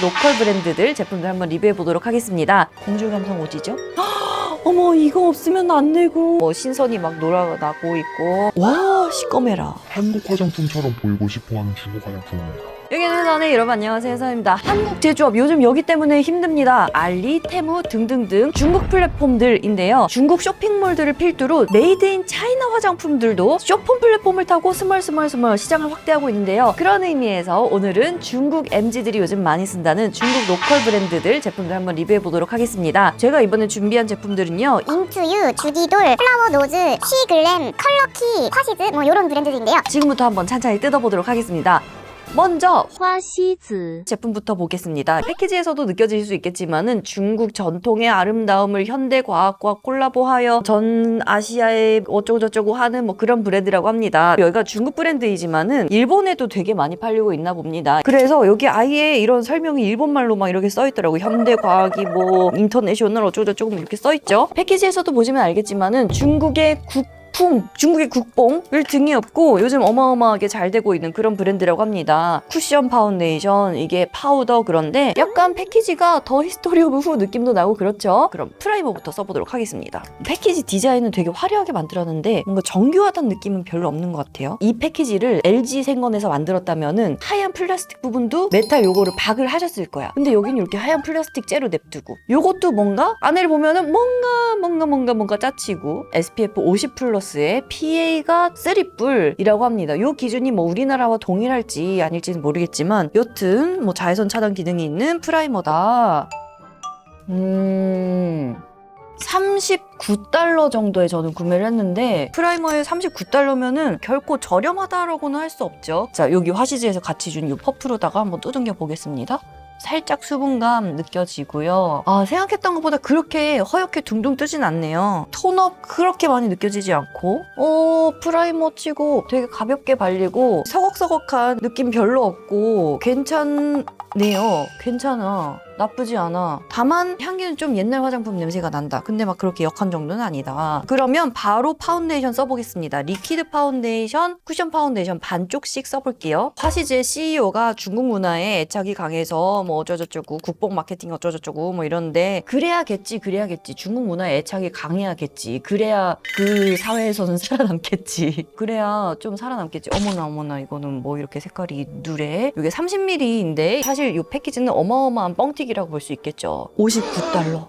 로컬 브랜드들 제품들 한번 리뷰해 보도록 하겠습니다. 공주 감성 어디죠? 어머, 이거 없으면 안 되고. 뭐 신선이 막 놀아나고 있고. 와, 시꺼매라. 한국 화장품처럼 보이고 싶어하는 중국 화장품입니다. 여기는 해산의 여러분 안녕하세요, 해산입니다. 한국 제조업 요즘 여기 때문에 힘듭니다. 알리, 테무 등등등 중국 플랫폼들인데요. 중국 쇼핑몰들을 필두로 메이드 인 차이나 화장품들도 쇼폼 플랫폼을 타고 스멀스멀 시장을 확대하고 있는데요. 그런 의미에서 오늘은 중국 MZ들이 요즘 많이 쓴다는 중국 로컬 브랜드들 제품들 한번 리뷰해 보도록 하겠습니다. 제가 이번에 준비한 제품들은요. 인투유, 주디돌, 플라워 노즈, 쉬글램, 컬러키, 화시즈 뭐 이런 브랜드들인데요. 지금부터 한번 찬찬히 뜯어보도록 하겠습니다. 먼저 화시즈 제품부터 보겠습니다. 패키지에서도 느껴질 수 있겠지만은 중국 전통의 아름다움을 현대 과학과 콜라보하여 전 아시아에 어쩌고저쩌고 하는 뭐 그런 브랜드라고 합니다. 여기가 중국 브랜드이지만은 일본에도 되게 많이 팔리고 있나 봅니다. 그래서 여기 아예 이런 설명이 일본말로 막 이렇게 써있더라고요. 현대 과학이 뭐 인터내셔널 어쩌고저쩌고 이렇게 써있죠. 패키지에서도 보시면 알겠지만은 중국의 중국의 국뽕을 등에 업고 요즘 어마어마하게 잘 되고 있는 그런 브랜드라고 합니다. 쿠션 파운데이션, 이게 파우더 그런데 약간 패키지가 더 히스토리 오브 후 느낌도 나고 그렇죠? 그럼 프라이머부터 써보도록 하겠습니다. 패키지 디자인은 되게 화려하게 만들었는데 뭔가 정교하다는 느낌은 별로 없는 것 같아요. 이 패키지를 LG 생건에서 만들었다면은 하얀 플라스틱 부분도 메탈 요거를 박을 하셨을 거야. 근데 여기는 이렇게 하얀 플라스틱 째로 냅두고 요것도 뭔가 안에를 보면은 뭔가 짜치고 SPF 50 플러스의 PA가 3뿔이라고 합니다. 이 기준이 뭐 우리나라와 동일할지 아닐지는 모르겠지만 여튼 뭐 자외선 차단 기능이 있는 프라이머다. 39달러 정도에 저는 구매를 했는데 프라이머에 39달러면은 결코 저렴하다라고는 할 수 없죠. 자, 여기 화시즈에서 같이 준 이 퍼프로다가 한번 두들겨 보겠습니다. 살짝 수분감 느껴지고요. 아, 생각했던 것보다 그렇게 허옇게 둥둥 뜨진 않네요. 톤업 그렇게 많이 느껴지지 않고 프라이머 치고 되게 가볍게 발리고 서걱서걱한 느낌 별로 없고 괜찮네요. 괜찮아. 나쁘지 않아. 다만 향기는 좀 옛날 화장품 냄새가 난다. 근데 막 그렇게 역한 정도는 아니다. 그러면 바로 파운데이션 써보겠습니다. 리퀴드 파운데이션, 쿠션 파운데이션 반쪽씩 써볼게요. 화시즈의 CEO가 중국 문화에 애착이 강해서 뭐 어쩌저쩌고 국뽕 마케팅 어쩌저쩌고 뭐 이런데 그래야겠지. 중국 문화에 애착이 강해야겠지. 그래야 그 사회에서는 살아남겠지. 그래야 좀 살아남겠지. 어머나 이거는 뭐 이렇게 색깔이 누래. 이게 30ml인데 사실 이 패키지는 어마어마한 뻥튀기 이라고 볼 수 있겠죠. 59달러.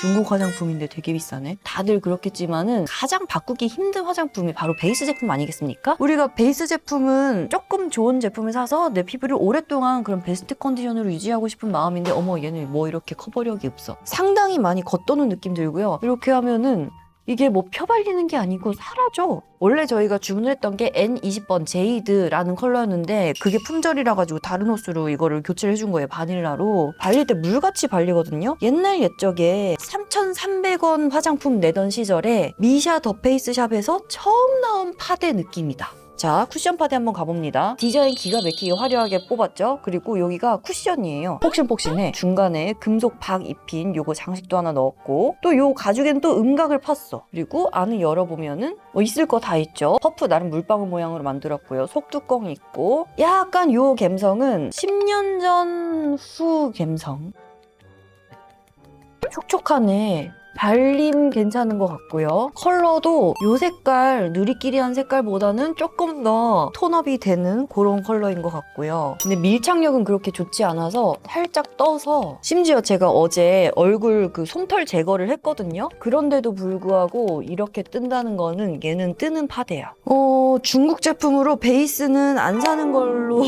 중국 화장품인데 되게 비싸네. 다들 그렇겠지만은 가장 바꾸기 힘든 화장품이 바로 베이스 제품 아니겠습니까? 우리가 베이스 제품은 조금 좋은 제품을 사서 내 피부를 오랫동안 그런 베스트 컨디션으로 유지하고 싶은 마음인데 어머 얘는 뭐 이렇게 커버력이 없어. 상당히 많이 겉도는 느낌 들고요. 이렇게 하면은 이게 뭐 펴발리는 게 아니고 사라져. 원래 저희가 주문을 했던 게 N20번 제이드라는 컬러였는데 그게 품절이라 가지고 다른 호수로 이거를 교체를 해준 거예요. 바닐라로. 발릴 때 물같이 발리거든요. 옛날 옛적에 3,300원 화장품 내던 시절에 미샤 더 페이스 샵에서 처음 나온 파데 느낌이다. 자, 쿠션 파데 한번 가봅니다. 디자인 기가 막히게 화려하게 뽑았죠? 그리고 여기가 쿠션이에요. 폭신폭신해. 중간에 금속 박 입힌 요거 장식도 하나 넣었고 또 요 가죽에는 또 음각을 팠어. 그리고 안을 열어보면은 뭐 있을 거 다 있죠. 퍼프 나름 물방울 모양으로 만들었고요. 속뚜껑 있고 약간 요 감성은 10년 전 후 감성. 촉촉하네. 발림 괜찮은 것 같고요. 컬러도 이 색깔, 누리끼리한 색깔보다는 조금 더 톤업이 되는 그런 컬러인 것 같고요. 근데 밀착력은 그렇게 좋지 않아서 살짝 떠서 심지어 제가 어제 얼굴 그 솜털 제거를 했거든요. 그런데도 불구하고 이렇게 뜬다는 거는 얘는 뜨는 파데야. 중국 제품으로 베이스는 안 사는 걸로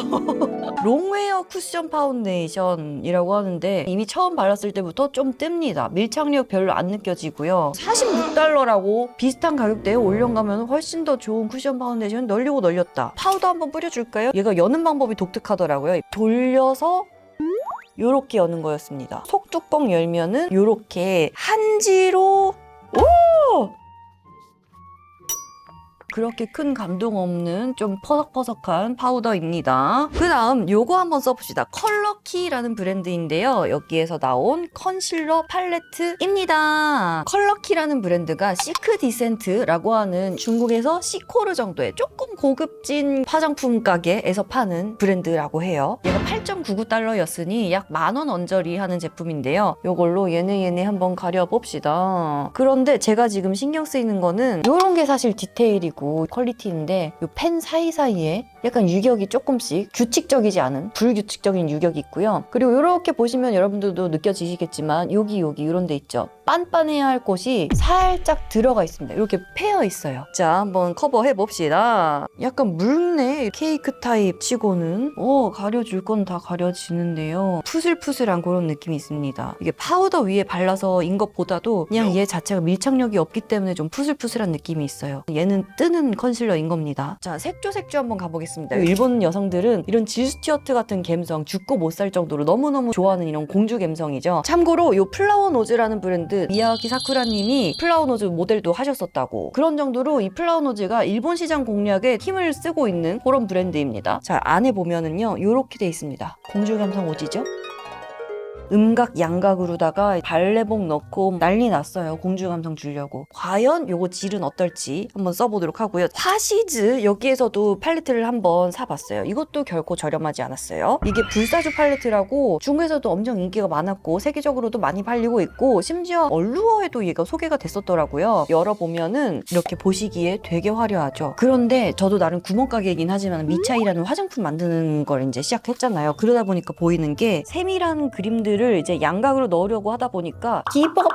롱웨어 쿠션 파운데이션이라고 하는데 이미 처음 발랐을 때부터 좀 뜹니다. 밀착력 별로 안 느껴지고요. 46달러라고 비슷한 가격대에 올려가면 훨씬 더 좋은 쿠션 파운데이션 널리고 널렸다. 파우더 한번 뿌려줄까요? 얘가 여는 방법이 독특하더라고요. 돌려서 요렇게 여는 거였습니다. 속뚜껑 열면은 요렇게 한지로 그렇게 큰 감동 없는 좀 퍼석퍼석한 파우더입니다. 그 다음 요거 한번 써봅시다. 컬러키라는 브랜드인데요. 여기에서 나온 컨실러 팔레트입니다. 컬러키라는 브랜드가 시크 디센트라고 하는 중국에서 시코르 정도의 조금 고급진 화장품 가게에서 파는 브랜드라고 해요. 얘가 8.99달러였으니 약 10,000원 언저리 하는 제품인데요. 요걸로 얘네 한번 가려봅시다. 그런데 제가 지금 신경 쓰이는 거는 요런 게 사실 디테일이고 퀄리티인데 요 펜 사이사이에 약간 유격이 조금씩 규칙적이지 않은 불규칙적인 유격이 있고요. 그리고 이렇게 보시면 여러분들도 느껴지시겠지만 여기 이런 데 있죠. 빤빤해야 할 곳이 살짝 들어가 있습니다. 이렇게 패여 있어요. 자, 한번 커버해 봅시다. 약간 묽네. 케이크 타입 치고는 가려줄 건 다 가려지는데요. 푸슬푸슬한 그런 느낌이 있습니다. 이게 파우더 위에 발라서인 것보다도 그냥 얘 자체가 밀착력이 없기 때문에 좀 푸슬푸슬한 느낌이 있어요. 얘는 뜨는 컨실러인 겁니다. 자, 색조 한번 가보겠습니다. 일본 여성들은 이런 질 스튜어트 같은 감성 죽고 못 살 정도로 너무너무 좋아하는 이런 공주 감성이죠. 참고로 이 플라워 노즈라는 브랜드 미야기 사쿠라님이 플라워 노즈 모델도 하셨었다고. 그런 정도로 이 플라워 노즈가 일본 시장 공략에 힘을 쓰고 있는 그런 브랜드입니다. 자, 안에 보면은요 이렇게 돼 있습니다. 공주 감성 오지죠? 음각 양각으로다가 발레복 넣고 난리 났어요. 공주 감성 주려고. 과연 요거 질은 어떨지 한번 써보도록 하고요. 화시즈 여기에서도 팔레트를 한번 사봤어요. 이것도 결코 저렴하지 않았어요. 이게 불사조 팔레트라고 중국에서도 엄청 인기가 많았고 세계적으로도 많이 팔리고 있고 심지어 얼루어에도 얘가 소개가 됐었더라고요. 열어보면은 이렇게 보시기에 되게 화려하죠. 그런데 저도 나름 구멍가게이긴 하지만 미차이라는 화장품 만드는 걸 이제 시작했잖아요. 그러다 보니까 보이는 게 세밀한 그림들을 이제 양각으로 넣으려고 하다 보니까 기포가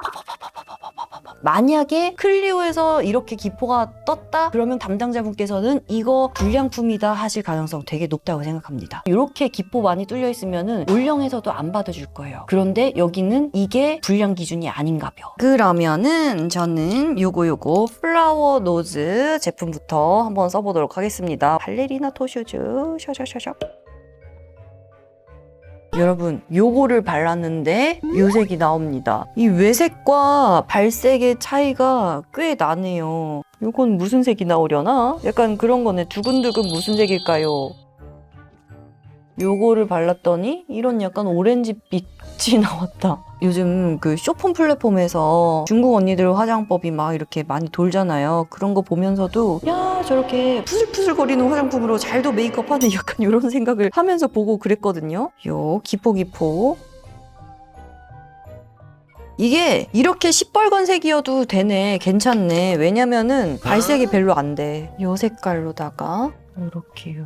만약에 클리오에서 이렇게 기포가 떴다? 그러면 담당자분께서는 이거 불량품이다 하실 가능성 되게 높다고 생각합니다. 이렇게 기포 많이 뚫려 있으면은 올영에서도 안 받아줄 거예요. 그런데 여기는 이게 불량 기준이 아닌가벼. 그러면은 저는 요거 플라워 노즈 제품부터 한번 써보도록 하겠습니다. 발레리나 토슈즈 샤샤샤샤. 여러분 요거를 발랐는데 요 색이 나옵니다. 이 외색과 발색의 차이가 꽤 나네요. 요건 무슨 색이 나오려나? 약간 그런 거네. 두근두근 무슨 색일까요? 요거를 발랐더니 이런 약간 오렌지빛이 나왔다. 요즘 그 쇼폰 플랫폼에서 중국 언니들 화장법이 막 이렇게 많이 돌잖아요. 그런 거 보면서도 야 저렇게 푸슬푸슬거리는 화장품으로 잘도 메이크업하는 약간 이런 생각을 하면서 보고 그랬거든요. 요 기포 이게 이렇게 시뻘건 색이어도 되네. 괜찮네. 왜냐면은 발색이 별로 안 돼. 요 색깔로다가 요렇게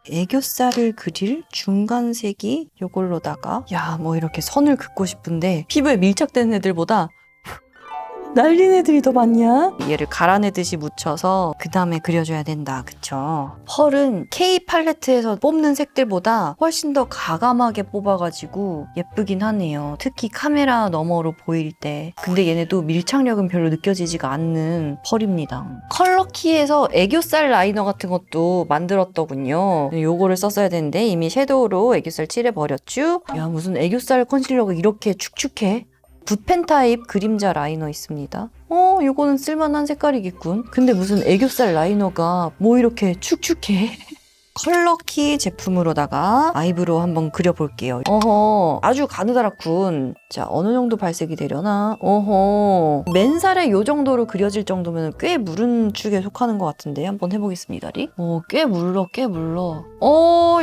애교살을 그릴 중간색이 요걸로다가 뭐 이렇게 선을 긋고 싶은데 피부에 밀착되는 애들보다 날린 애들이 더 많냐? 얘를 갈아내듯이 묻혀서 그 다음에 그려줘야 된다. 그쵸? 펄은 K 팔레트에서 뽑는 색들보다 훨씬 더 가감하게 뽑아가지고 예쁘긴 하네요. 특히 카메라 너머로 보일 때. 근데 얘네도 밀착력은 별로 느껴지지가 않는 펄입니다. 컬러키에서 애교살 라이너 같은 것도 만들었더군요. 요거를 썼어야 되는데 이미 섀도우로 애교살 칠해버렸죠? 야 무슨 애교살 컨실러가 이렇게 축축해? 붓펜 타입 그림자 라이너 있습니다. 요거는 쓸만한 색깔이겠군. 근데 무슨 애교살 라이너가 뭐 이렇게 축축해? 컬러키 제품으로다가 아이브로우 한번 그려볼게요. 아주 가느다랗군. 자, 어느 정도 발색이 되려나? 맨살에 요 정도로 그려질 정도면 꽤 무른 축에 속하는 것 같은데 한번 해보겠습니다. 꽤 물러.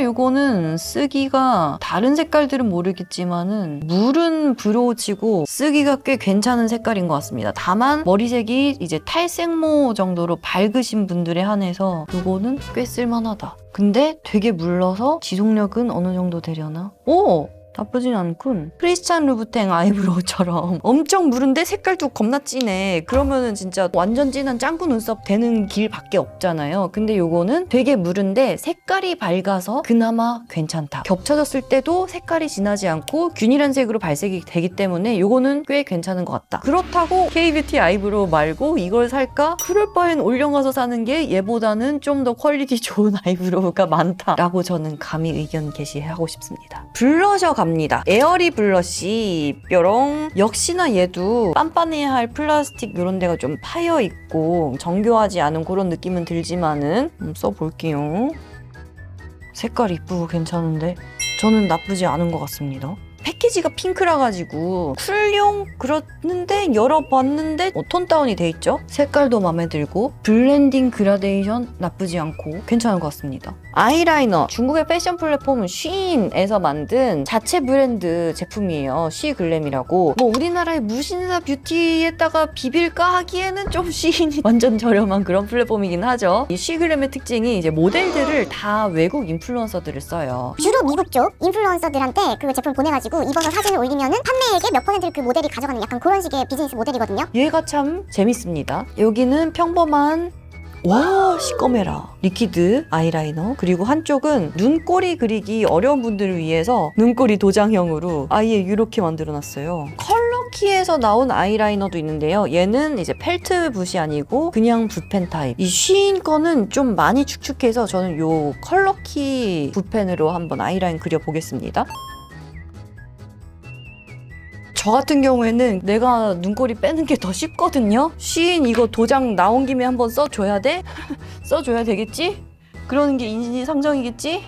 요거는 쓰기가 다른 색깔들은 모르겠지만은 물은 브로우치고 쓰기가 꽤 괜찮은 색깔인 것 같습니다. 다만 머리색이 이제 탈색모 정도로 밝으신 분들에 한해서 요거는 꽤 쓸만하다. 근데 되게 물러서 지속력은 어느 정도 되려나? 나쁘진 않군. 크리스찬 루브탱 아이브로우처럼 엄청 무른데 색깔도 겁나 진해. 그러면은 진짜 완전 진한 짱구 눈썹 되는 길밖에 없잖아요. 근데 요거는 되게 무른데 색깔이 밝아서 그나마 괜찮다. 겹쳐졌을 때도 색깔이 진하지 않고 균일한 색으로 발색이 되기 때문에 요거는 꽤 괜찮은 것 같다. 그렇다고 K-뷰티 아이브로우 말고 이걸 살까? 그럴 바엔 올영 가서 사는 게 얘보다는 좀 더 퀄리티 좋은 아이브로우가 많다라고 저는 감히 의견 게시하고 싶습니다. 블러셔 갑니다. 에어리 블러쉬 뾰롱. 역시나 얘도 빤빤해야 할 플라스틱 이런 데가 좀 파여 있고 정교하지 않은 그런 느낌은 들지만은 써볼게요. 색깔 이쁘고 괜찮은데 저는 나쁘지 않은 것 같습니다. 패키지가 핑크라 가지고 쿨용 그렇는데 열어봤는데 톤 다운이 돼 있죠. 색깔도 마음에 들고 블렌딩 그라데이션 나쁘지 않고 괜찮은 것 같습니다. 아이라이너 중국의 패션 플랫폼 쉰에서 만든 자체 브랜드 제품이에요. 쉬글램이라고. 뭐 우리나라의 무신사 뷰티에다가 비빌까 하기에는 좀 쉰이 완전 저렴한 그런 플랫폼이긴 하죠. 이 쉬글램의 특징이 이제 모델들을 다 외국 인플루언서들을 써요. 주로 미국 쪽 인플루언서들한테 그 제품 보내가지고 입어서 사진을 올리면은 판매액의 몇 퍼센트를 그 모델이 가져가는 약간 그런 식의 비즈니스 모델이거든요. 얘가 참 재밌습니다. 여기는 평범한 와 시꺼매라 리퀴드 아이라이너, 그리고 한쪽은 눈꼬리 그리기 어려운 분들을 위해서 눈꼬리 도장형으로 아예 이렇게 만들어놨어요. 컬러키에서 나온 아이라이너도 있는데요. 얘는 이제 펠트 붓이 아니고 그냥 붓펜 타입. 이 쉬인 거는 좀 많이 축축해서 저는 요 컬러키 붓펜으로 한번 아이라인 그려보겠습니다. 저 같은 경우에는 내가 눈꼬리 빼는 게 더 쉽거든요. 쉬인 이거 도장 나온 김에 한번 써줘야 돼? 써줘야 되겠지? 그러는 게 인지상정이겠지?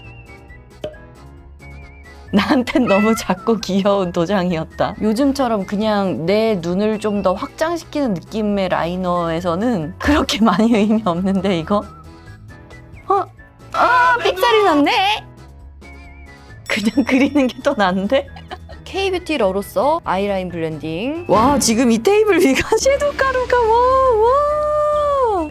나한텐 너무 작고 귀여운 도장이었다. 요즘처럼 그냥 내 눈을 좀 더 확장시키는 느낌의 라이너에서는 그렇게 많이 의미 없는데 이거? 삑살이 났네? 그냥 그리는 게 더 나은데? K뷰티 러로서 아이라인 블렌딩. 와 지금 이 테이블 위가 섀도우 가루가 와.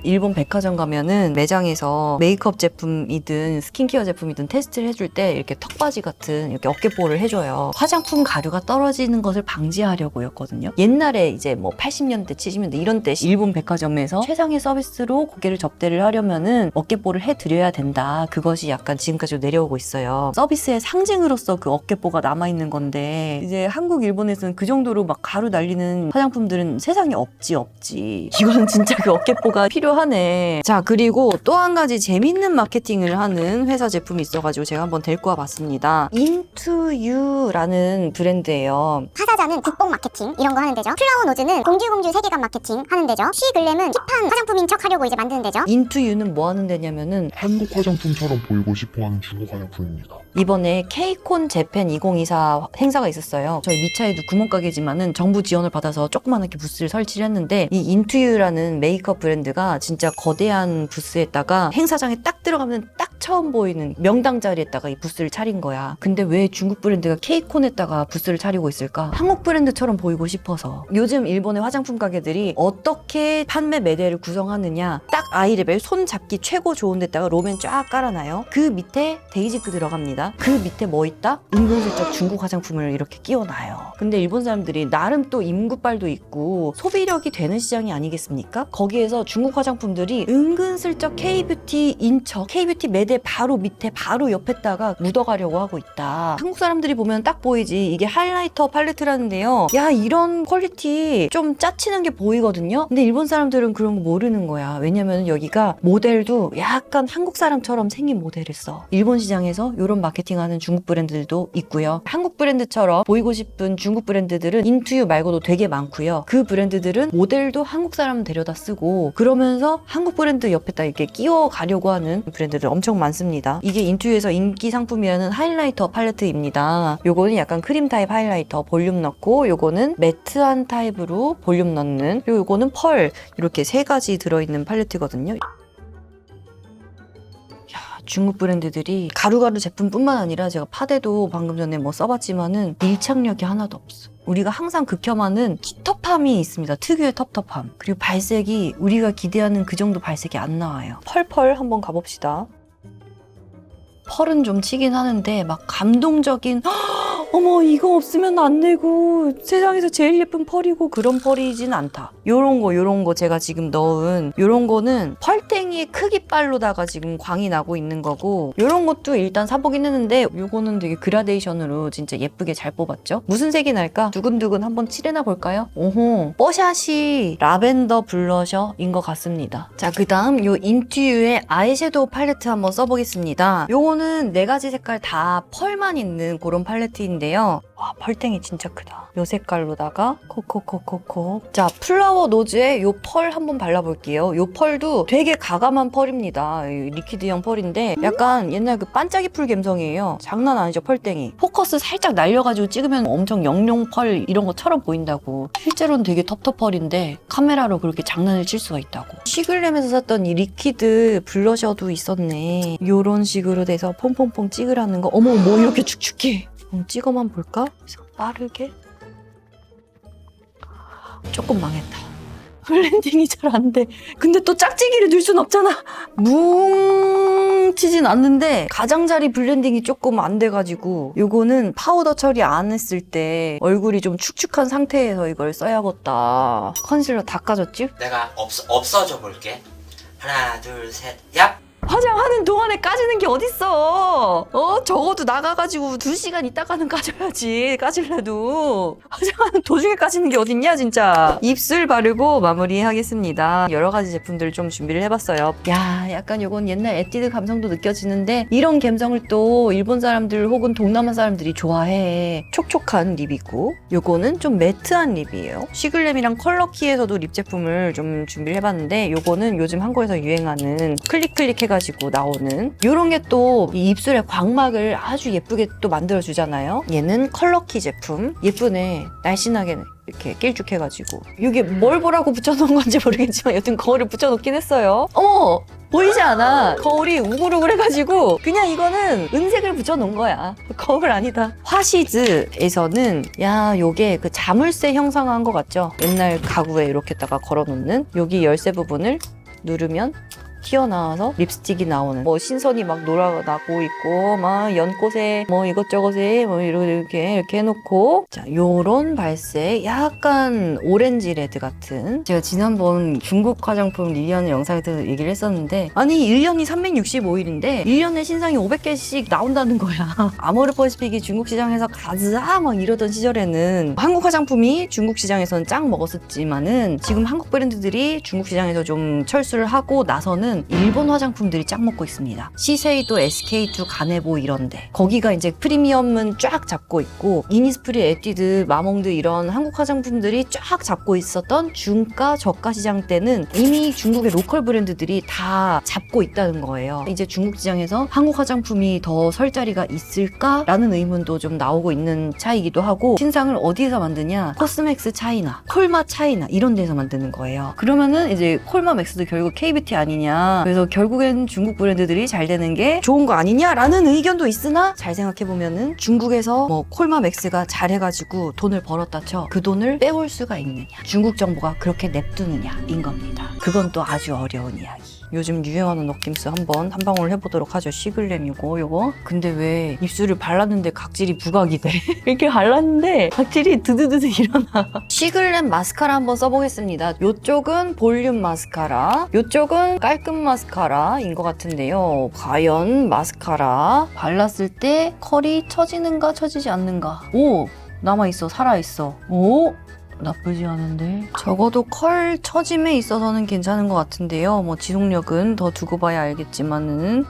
일본 백화점 가면은 매장에서 메이크업 제품이든 스킨케어 제품이든 테스트를 해줄 때 이렇게 턱받이 같은 이렇게 어깨볼을 해줘요. 화장품 가루가 떨어지는 것을 방지하려고였거든요. 옛날에 이제 뭐 80년대 70년대 이런 때 일본 백화점에서 최상의 서비스로 고개를 접대를 하려면은 어깨볼을 해드려야 된다. 그것이 약간 지금까지 내려오고 있어요. 서비스의 상징으로서 그 어깨볼가 남아있는 건데 이제 한국 일본에서는 그 정도로 막 가루 날리는 화장품들은 세상에 없지. 이거는 진짜 그 어깨볼가 필요하네. 자, 그리고 또 한 가지 재밌는 마케팅을 하는 회사 제품이 있어가지고 제가 한번 데리고 와봤습니다. Into You라는 브랜드예요. 화사자는 국뽕 마케팅 이런 거 하는 데죠. 플라워 노즈는 공주 세계관 마케팅 하는 데죠. 쉬글램은 힙한 화장품인 척 하려고 이제 만드는 데죠. Into You는 뭐 하는 데냐면은 한국 화장품처럼 보이고 싶어하는 중국 화장품입니다. 이번에 케이콘 재팬 2024 행사가 있었어요. 저희 미차에도 구멍가게지만은 정부 지원을 받아서 조그맣게 부스를 설치를 했는데 이 인투유라는 메이크업 브랜드가 진짜 거대한 부스에다가 행사장에 딱 들어가면 딱 처음 보이는 명당 자리에다가 이 부스를 차린 거야. 근데 왜 중국 브랜드가 케이콘에다가 부스를 차리고 있을까? 한국 브랜드처럼 보이고 싶어서. 요즘 일본의 화장품 가게들이 어떻게 판매 매대를 구성하느냐, 딱 아이레벨 손잡기 최고 좋은 데다가 롬앤 쫙 깔아놔요. 그 밑에 데이지크 들어갑니다. 그 밑에 뭐 있다? 은근슬쩍 중국 화장품을 이렇게 끼워놔요. 근데 일본 사람들이 나름 또 임구빨도 있고 소비력이 되는 시장이 아니겠습니까? 거기에서 중국 화장품들이 은근슬쩍 K뷰티 인척, K뷰티 매대 바로 밑에 바로 옆에다가 묻어가려고 하고 있다. 한국 사람들이 보면 딱 보이지. 이게 하이라이터 팔레트라는데요. 야, 이런 퀄리티 좀 짜치는 게 보이거든요. 근데 일본 사람들은 그런 거 모르는 거야. 왜냐면 여기가 모델도 약간 한국 사람처럼 생긴 모델을 써. 일본 시장에서 이런 마케팅하는 중국 브랜드들도 있고요. 한국 브랜드처럼 보이고 싶은 중국 브랜드들은 인투유 말고도 되게 많고요. 그 브랜드들은 모델도 한국 사람 데려다 쓰고 그러면서 한국 브랜드 옆에다 이렇게 끼워 가려고 하는 브랜드들 엄청 많습니다. 이게 인투유에서 인기 상품이라는 하이라이터 팔레트입니다. 요거는 약간 크림 타입 하이라이터 볼륨 넣고, 요거는 매트한 타입으로 볼륨 넣는, 그리고 요거는 펄, 이렇게 세 가지 들어있는 팔레트거든요. 중국 브랜드들이 가루가루 제품뿐만 아니라 제가 파데도 방금 전에 뭐 써봤지만은 밀착력이 하나도 없어. 우리가 항상 극혐하는 텁텁함이 있습니다. 특유의 텁텁함. 그리고 발색이 우리가 기대하는 그 정도 발색이 안 나와요. 펄펄 한번 가봅시다. 펄은 좀 치긴 하는데 막 감동적인 어머 이거 없으면 안 되고 세상에서 제일 예쁜 펄이고 그런 펄이진 않다. 요런 거 제가 지금 넣은 요런 거는 펄땡이의 크기 빨로다가 지금 광이 나고 있는 거고, 요런 것도 일단 사보긴 했는데 요거는 되게 그라데이션으로 진짜 예쁘게 잘 뽑았죠. 무슨 색이 날까? 두근두근 한번 칠해나 볼까요? 오호, 뽀샤시 라벤더 블러셔인 것 같습니다. 자, 그 다음 요 인투유의 아이섀도우 팔레트 한번 써보겠습니다. 요거는 4가지 색깔 다 펄만 있는 그런 팔레트인데 펄인데요. 와, 펄땡이 진짜 크다. 요 색깔로다가 콕콕콕콕콕. 자, 플라워 노즈에 요 펄 한번 발라볼게요. 요 펄도 되게 가감한 펄입니다. 리퀴드형 펄인데 약간 옛날 그 반짝이 풀 감성이에요. 장난 아니죠, 펄땡이. 포커스 살짝 날려가지고 찍으면 엄청 영롱 펄 이런 것처럼 보인다고. 실제로는 되게 텁텁 펄인데 카메라로 그렇게 장난을 칠 수가 있다고. 시글램에서 샀던 이 리퀴드 블러셔도 있었네. 요런 식으로 돼서 퐁퐁퐁 찍으라는 거. 어머, 뭐 이렇게 축축해. 찍어만 볼까? 그래서 빠르게. 조금 망했다. 블렌딩이 잘 안 돼. 근데 또 짝짓기를 넣을 순 없잖아. 뭉치진 않는데 가장자리 블렌딩이 조금 안 돼가지고 요거는 파우더 처리 안 했을 때 얼굴이 좀 축축한 상태에서 이걸 써야겠다. 컨실러 다 까졌지? 내가 없어져 볼게. 하나, 둘, 셋, 얍! 화장하는 동안에 까지는 게 어딨어. 적어도 나가가지고 2시간 있다가는 까져야지. 까질래도. 화장하는 도중에 까지는 게 어딨냐 진짜. 입술 바르고 마무리하겠습니다. 여러 가지 제품들을 좀 준비를 해봤어요. 야, 약간 요건 옛날 에뛰드 감성도 느껴지는데 이런 감성을 또 일본 사람들 혹은 동남아 사람들이 좋아해. 촉촉한 립이고 요거는 좀 매트한 립이에요. 시글램이랑 컬러키에서도 립 제품을 좀 준비를 해봤는데 요거는 요즘 한국에서 유행하는 클릭 해가지고 나오는 요런 게 또 이 입술의 광막을 아주 예쁘게 또 만들어주잖아요. 얘는 컬러키 제품. 예쁘네. 날씬하게 이렇게 길쭉해가지고. 이게 뭘 보라고 붙여놓은 건지 모르겠지만 여튼 거울을 붙여놓긴 했어요. 어머! 보이지 않아? 거울이 우글우글해가지고 그냥 이거는 은색을 붙여놓은 거야. 거울 아니다. 화시즈에서는 야, 요게 그 자물쇠 형상한 거 같죠? 옛날 가구에 이렇게다가 걸어놓는 여기 열쇠 부분을 누르면 튀어나와서 립스틱이 나오는 뭐 신선이 막 놀아나고 있고 막 연꽃에 뭐 이것저것에 뭐 이렇게 해놓고 자, 요런 발색 약간 오렌지 레드 같은 제가 지난번 중국 화장품 리뷰하는 영상에서 얘기를 했었는데 아니 1년이 365일인데 1년에 신상이 500개씩 나온다는 거야. 아모르퍼시픽이 중국 시장에서 가즈아 막 이러던 시절에는 한국 화장품이 중국 시장에서는 짱 먹었었지만은 지금 한국 브랜드들이 중국 시장에서 좀 철수를 하고 나서는 일본 화장품들이 짱 먹고 있습니다. 시세이도, SK2, 가네보 이런데 거기가 이제 프리미엄은 쫙 잡고 있고 이니스프리, 에뛰드, 마몽드 이런 한국 화장품들이 쫙 잡고 있었던 중가, 저가 시장 때는 이미 중국의 로컬 브랜드들이 다 잡고 있다는 거예요. 이제 중국 시장에서 한국 화장품이 더 설 자리가 있을까라는 의문도 좀 나오고 있는 차이기도 하고 신상을 어디에서 만드냐? 코스맥스 차이나, 콜마 차이나 이런 데서 만드는 거예요. 그러면은 이제 콜마 맥스도 결국 K뷰티 아니냐? 그래서 결국엔 중국 브랜드들이 잘 되는 게 좋은 거 아니냐라는 의견도 있으나 잘 생각해보면은 중국에서 뭐 콜마 맥스가 잘해가지고 돈을 벌었다 쳐. 그 돈을 빼올 수가 있느냐. 중국 정부가 그렇게 냅두느냐인 겁니다. 그건 또 아주 어려운 이야기. 요즘 유행하는 넋김스 한 방울 해보도록 하죠. 시글램이고 요거. 근데 왜 입술을 발랐는데 각질이 부각이 돼? 이렇게 발랐는데 각질이 드드드드 일어나. 시글램 마스카라 한번 써보겠습니다. 요쪽은 볼륨 마스카라, 요쪽은 깔끔 마스카라인 것 같은데요. 과연 마스카라 발랐을 때 컬이 처지는가 처지지 않는가. 오! 남아있어. 살아있어. 오! 나쁘지 않은데 적어도 컬 처짐에 있어서는 괜찮은 것 같은데요. 뭐 지속력은 더 두고 봐야 알겠지만은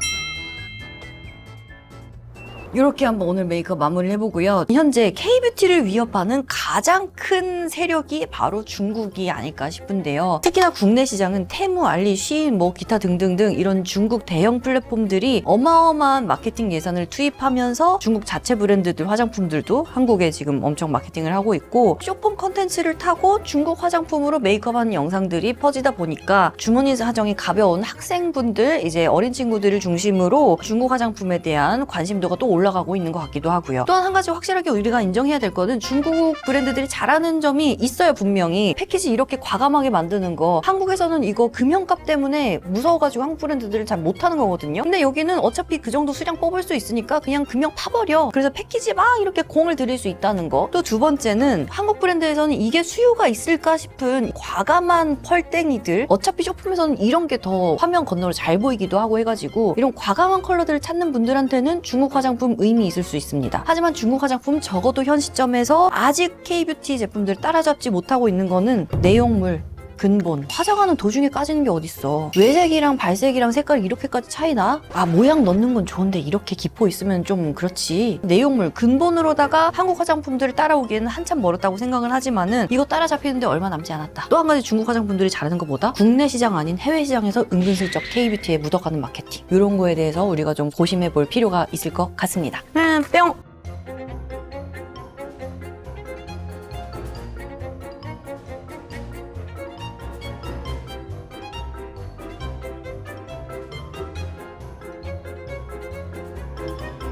이렇게 한번 오늘 메이크업 마무리를 해보고요. 현재 K뷰티를 위협하는 가장 큰 세력이 바로 중국이 아닐까 싶은데요. 특히나 국내 시장은 테무, 알리, 쉬인, 뭐 기타 등등등 이런 중국 대형 플랫폼들이 어마어마한 마케팅 예산을 투입하면서 중국 자체 브랜드들 화장품들도 한국에 지금 엄청 마케팅을 하고 있고 쇼폼 컨텐츠를 타고 중국 화장품으로 메이크업하는 영상들이 퍼지다 보니까 주머니 사정이 가벼운 학생분들, 이제 어린 친구들을 중심으로 중국 화장품에 대한 관심도가 또 올라가고 있는 것 같기도 하고요. 또한 한 가지 확실하게 우리가 인정해야 될 거는 중국 브랜드들이 잘하는 점이 있어요. 분명히 패키지 이렇게 과감하게 만드는 거 한국에서는 이거 금형값 때문에 무서워가지고 한국 브랜드들을 잘 못하는 거거든요. 근데 여기는 어차피 그 정도 수량 뽑을 수 있으니까 그냥 금형 파버려. 그래서 패키지 막 이렇게 공을 들일 수 있다는 거. 또 두 번째는 한국 브랜드에서는 이게 수요가 있을까 싶은 과감한 펄땡이들, 어차피 쇼폼에서는 이런 게 더 화면 건너로 잘 보이기도 하고 해가지고 이런 과감한 컬러들을 찾는 분들한테는 중국 화장품 의미 있을 수 있습니다. 하지만 중국 화장품 적어도 현 시점에서 아직 K뷰티 제품들 따라잡지 못하고 있는 거는 내용물, 근본. 화장하는 도중에 까지는 게 어딨어. 외색이랑 발색이랑 색깔이 이렇게까지 차이나? 아, 모양 넣는 건 좋은데 이렇게 기포 있으면 좀 그렇지. 내용물 근본으로다가 한국 화장품들을 따라오기에는 한참 멀었다고 생각을 하지만은 이거 따라잡히는데 얼마 남지 않았다. 또 한 가지 중국 화장품들이 잘하는 것보다 국내 시장 아닌 해외 시장에서 은근슬쩍 K뷰티에 묻어가는 마케팅. 이런 거에 대해서 우리가 좀 고심해 볼 필요가 있을 것 같습니다. 뿅!